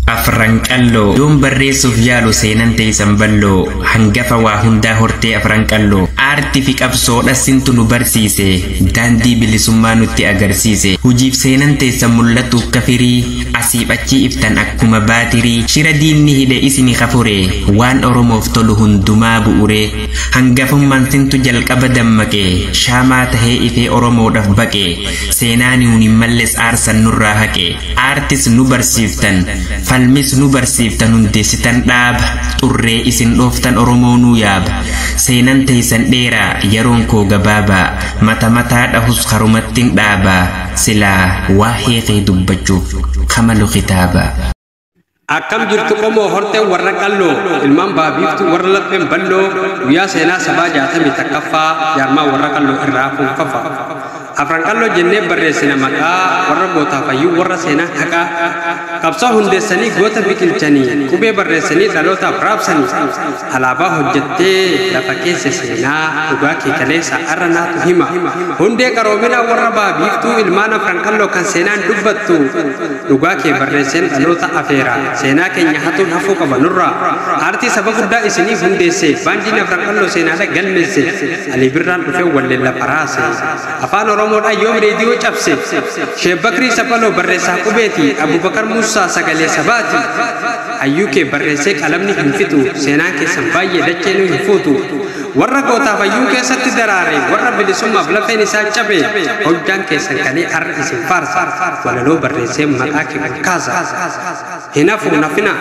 Afranqallo yoon barreessuuf yaalu seenan teessan balloo hangafa waa hundaa hortee afranqallo aartii fi qabsoodha sintu nu barsiise daandii bilisummaa nutti agarsiise hujiif seenan teessan mul'atu kafirii asiif achi iftan akkuma baatirii shira diinni hidhe isini kafure waan oromoof tolu hundumaa bu'ure hangafummaan sintu jalqaba dammaqe shaamaa tahee ifee oromoodhaaf baqe seenaan hin malles aarsan nurraa haqe aartis nu barsiiftan falmis nu barsiiftan hundeessitan dhaaba xurree isin dhooftan oromoo nu yaaba seenan teessan dheeraa yeroon koo gabaabaa mata mataa dhahus karumattiin dhaabaa silaa waa heeqee dubbachuuf kamalu kitaaba. Akkam jirtu qomoo hortee warra qalloo ilmaan baabiiftu warra lapheen balloo guyyaa seenaa sabaa 61ffaa jaarmaa warra qalloo irraa funfafa. Afranqallo jennee barreessina maqaa warra gootaa fayyuu warra seenaa haqaa qabsoo hundeessanii goota biqilchanii qubee barreessanii dhalootaaf raabsanii alaabaa hojjettee lafa keessa seenaa dhugaa kee kaleessa arra naatu hima hundee qaroomina warra baabiiftuu ilmaan afranqalloo kan seenaan dubbattu dhugaa kee barreesseen dhaloota afeera seenaa keenya hatuun hafuu qaba nurraa aartii saba guddaa isiniif hundeesse baandiin afranqalloo seenaadha galmeesse alii birraan dhufee walleella paraase afaan oromoodha yoom reediyoo cabse Sheekh Bakrii Sapaloo barreessaa qubeeti Abubakar Musaa sagalee sabaati hayyuu kee barreessee qalamni hin fitu seenaan keessan baay'ee dacheen hin fuutu warra gootaaf hayyuu keessatti daraare warra bilisummaaf lafeen isaa cabe hojjaan keessan kalee arra isin faarsa walaloo barreessee maqaa kee kaasa hinafu nafina